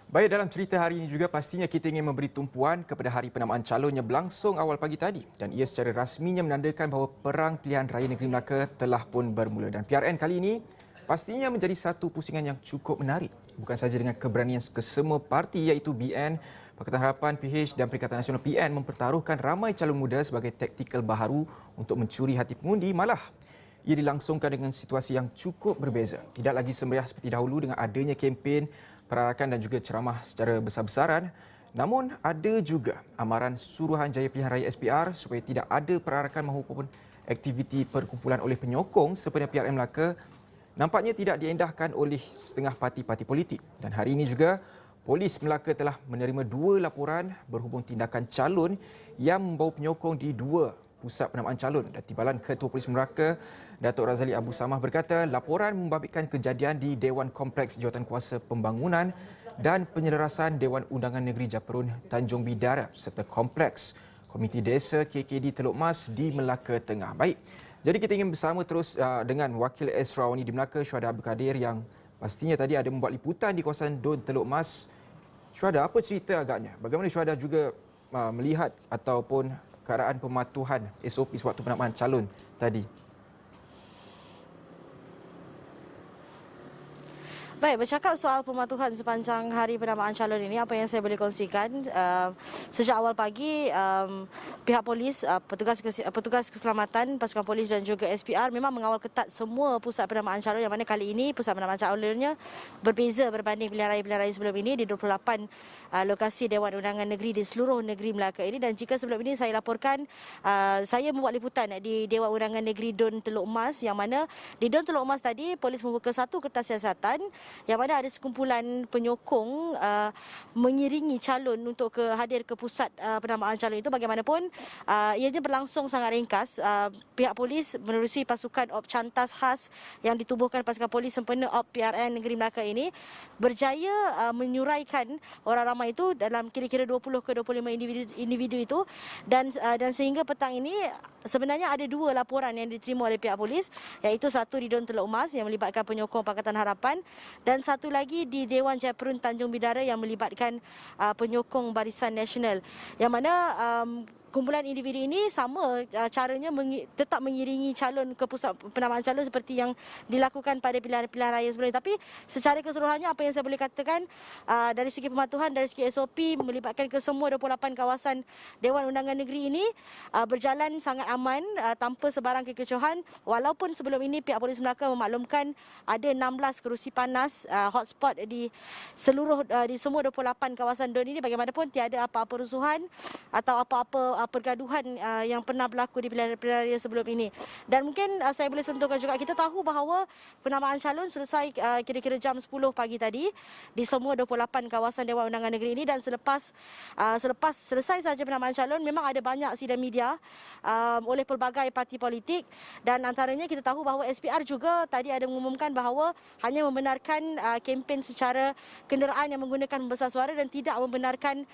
Baik, dalam cerita hari ini juga pastinya kita ingin memberi tumpuan kepada hari penamaan calon yang berlangsung awal pagi tadi dan ia secara rasminya menandakan bahawa perang pilihan raya negeri Melaka telah pun bermula dan PRN kali ini pastinya menjadi satu pusingan yang cukup menarik bukan sahaja dengan keberanian kesemua parti iaitu BN, Pakatan Harapan, PH dan Perikatan Nasional PN mempertaruhkan ramai calon muda sebagai taktikal baharu untuk mencuri hati pengundi, malah ia dilangsungkan dengan situasi yang cukup berbeza. Tidak lagi semeriah seperti dahulu dengan adanya kempen, perarakan dan juga ceramah secara besar-besaran. Namun ada juga amaran Suruhanjaya Pilihan Raya SPR supaya tidak ada perarakan maupun aktiviti perkumpulan oleh penyokong sepenuhnya PRN Melaka nampaknya tidak diendahkan oleh setengah parti-parti politik. Dan hari ini juga Polis Melaka telah menerima 2 laporan berhubung tindakan calon yang membawa penyokong di 2 pusat penamaan calon. Dan Timbalan Ketua Polis Melaka, Datuk Razali Abu Samah berkata laporan membabitkan kejadian di Dewan Kompleks Jawatankuasa Pembangunan dan Penyelarasan Dewan Undangan Negeri Japarun Tanjung Bidara serta Kompleks Komiti Desa KKD Teluk Mas di Melaka Tengah. Baik, jadi kita ingin bersama terus dengan Wakil Esrawani di Melaka, Syuhada Abdul Kadir yang pastinya tadi ada membuat liputan di kawasan Don Teluk Mas. Syuhada, apa cerita agaknya? Bagaimana Syuhada juga melihat ataupun keadaan pematuhan SOP sewaktu penamaan calon tadi? Baik, bercakap soal pematuhan sepanjang hari penamaan calon ini, apa yang saya boleh kongsikan, sejak awal pagi pihak polis, petugas keselamatan, pasukan polis dan juga SPR memang mengawal ketat semua pusat penamaan calon yang mana kali ini pusat penamaan calonnya berbeza berbanding pilihan raya sebelum ini di 28 lokasi Dewan Undangan Negeri di seluruh negeri Melaka ini. Dan jika sebelum ini saya laporkan, saya membuat liputan di Dewan Undangan Negeri Don Teluk Mas yang mana di Don Teluk Mas tadi polis membuka satu kertas siasatan yang mana ada sekumpulan penyokong mengiringi calon untuk hadir ke pusat penamaan calon itu. Bagaimanapun ianya berlangsung sangat ringkas. Pihak polis menerusi pasukan op cantas khas yang ditubuhkan pasukan polis sempena op PRN Negeri Melaka ini berjaya menyuraikan orang ramai itu dalam kira-kira 20 ke 25 individu itu dan sehingga petang ini sebenarnya ada 2 laporan yang diterima oleh pihak polis, iaitu satu di Don Teluk Mas yang melibatkan penyokong Pakatan Harapan dan satu lagi di Dewan Japarun Tanjung Bidara yang melibatkan penyokong Barisan Nasional, yang mana kumpulan individu ini sama caranya tetap mengiringi calon ke pusat penamaan calon seperti yang dilakukan pada pilihan raya sebelum ini. Tapi secara keseluruhannya apa yang saya boleh katakan dari segi pematuhan, dari segi SOP melibatkan ke semua 28 kawasan Dewan Undangan Negeri ini berjalan sangat aman tanpa sebarang kekecohan, walaupun sebelum ini pihak Polis Melaka memaklumkan ada 16 kerusi panas hotspot di semua 28 kawasan Don ini. Bagaimanapun tiada apa-apa rusuhan atau apa-apa pergaduhan yang pernah berlaku di pilihan raya sebelum ini. Dan mungkin saya boleh sentuhkan juga, kita tahu bahawa penamaan calon selesai kira-kira jam 10 pagi tadi di semua 28 kawasan Dewan Undangan Negeri ini, dan selepas selesai saja penamaan calon memang ada banyak sidang media oleh pelbagai parti politik, dan antaranya kita tahu bahawa SPR juga tadi ada mengumumkan bahawa hanya membenarkan kempen secara kenderaan yang menggunakan membesar suara dan tidak membenarkan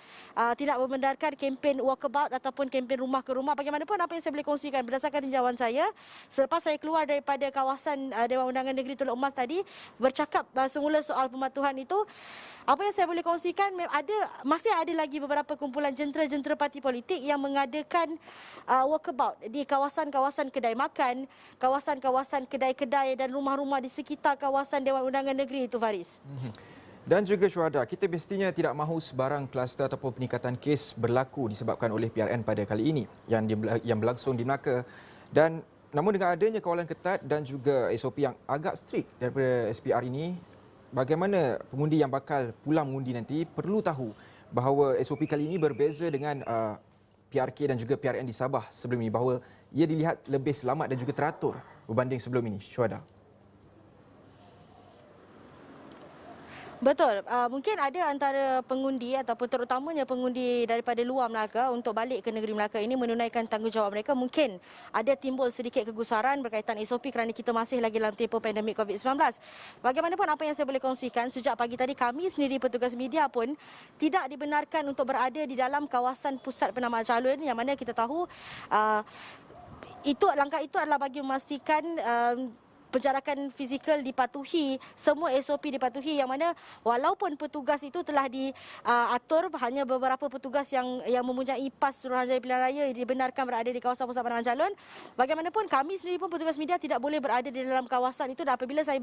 kempen walkabout ataupun kempen rumah ke rumah. Bagaimanapun apa yang saya boleh kongsikan berdasarkan tinjauan saya selepas saya keluar daripada kawasan Dewan Undangan Negeri Teluk Mas tadi, bercakap semula soal pematuhan itu, apa yang saya boleh kongsikan, masih ada lagi beberapa kumpulan jentera-jentera parti politik yang mengadakan walkabout di kawasan-kawasan kedai makan, kawasan-kawasan kedai-kedai dan rumah-rumah di sekitar kawasan Dewan Undangan Negeri itu, Faris. Dan juga Syuhada, kita mestinya tidak mahu sebarang kluster ataupun peningkatan kes berlaku disebabkan oleh PRN pada kali ini yang berlangsung di Melaka. Dan namun dengan adanya kawalan ketat dan juga SOP yang agak strict daripada SPR ini, bagaimana pengundi yang bakal pulang mengundi nanti perlu tahu bahawa SOP kali ini berbeza dengan PRK dan juga PRN di Sabah sebelum ini, bahawa ia dilihat lebih selamat dan juga teratur berbanding sebelum ini. Syuhada. Betul. Mungkin ada antara pengundi ataupun terutamanya pengundi daripada luar Melaka untuk balik ke negeri Melaka ini menunaikan tanggungjawab mereka. Mungkin ada timbul sedikit kegusaran berkaitan SOP kerana kita masih lagi dalam tempoh pandemik COVID-19. Bagaimanapun apa yang saya boleh kongsikan, sejak pagi tadi kami sendiri petugas media pun tidak dibenarkan untuk berada di dalam kawasan pusat penamaan calon, yang mana kita tahu langkah itu adalah bagi memastikan penjarakan fizikal dipatuhi, semua SOP dipatuhi, yang mana walaupun petugas itu telah diatur, hanya beberapa petugas yang mempunyai PAS Suruhanjaya Pilihan Raya dibenarkan berada di kawasan pusat penamaan calon. Bagaimanapun kami sendiri pun petugas media tidak boleh berada di dalam kawasan itu, dan apabila saya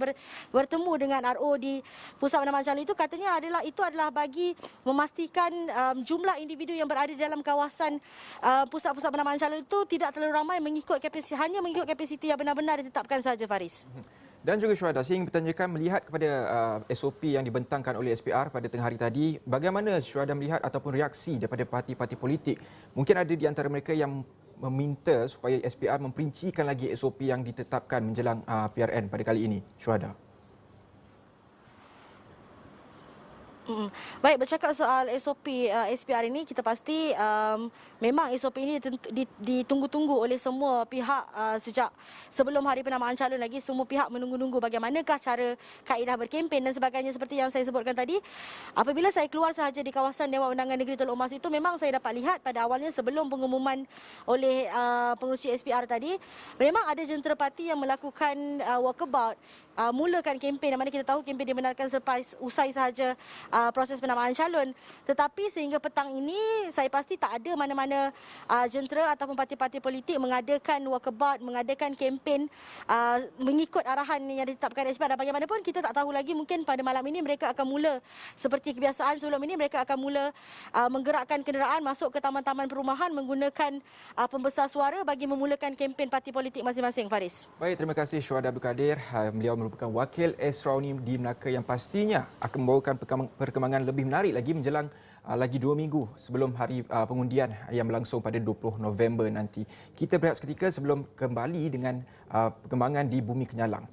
bertemu dengan RO di pusat penamaan calon itu, katanya itu adalah bagi memastikan jumlah individu yang berada di dalam kawasan pusat-pusat penamaan calon itu tidak terlalu ramai, hanya mengikut kapasiti yang benar-benar ditetapkan saja, Faris. Dan juga Syuhada, saya ingin bertanyakan melihat kepada SOP yang dibentangkan oleh SPR pada tengah hari tadi, bagaimana Syuhada melihat ataupun reaksi daripada parti-parti politik? Mungkin ada di antara mereka yang meminta supaya SPR memperincikan lagi SOP yang ditetapkan menjelang PRN pada kali ini, Syuhada. Baik, bercakap soal SOP SPR ini, kita pasti memang SOP ini ditunggu-tunggu oleh semua pihak sejak sebelum hari penamaan calon lagi. Semua pihak menunggu-nunggu bagaimanakah cara kaedah berkempen dan sebagainya seperti yang saya sebutkan tadi. Apabila saya keluar sahaja di kawasan Dewan Undangan Negeri Teluk Mas itu, memang saya dapat lihat pada awalnya sebelum pengumuman oleh pengurusi SPR tadi, memang ada jentera parti yang melakukan walkabout, mulakan kempen, yang mana kita tahu kempen dibenarkan selepas usai sahaja proses penamaan calon. Tetapi sehingga petang ini, saya pasti tak ada mana-mana jentera ataupun parti-parti politik mengadakan walkabout, mengadakan kempen mengikut arahan yang ditetapkan SPR. Dan bagaimanapun kita tak tahu lagi, mungkin pada malam ini mereka akan mula seperti kebiasaan sebelum ini, mereka akan mula menggerakkan kenderaan masuk ke taman-taman perumahan menggunakan pembesar suara bagi memulakan kempen parti politik masing-masing, Faris. Baik, terima kasih Syuhada Abdul Kadir. Beliau merupakan wakil Esrauni di Melaka yang pastinya akan membawakan perkembangan lebih menarik lagi menjelang lagi 2 minggu sebelum hari pengundian yang berlangsung pada 20 November nanti. Kita berehat seketika sebelum kembali dengan perkembangan di Bumi Kenyalang.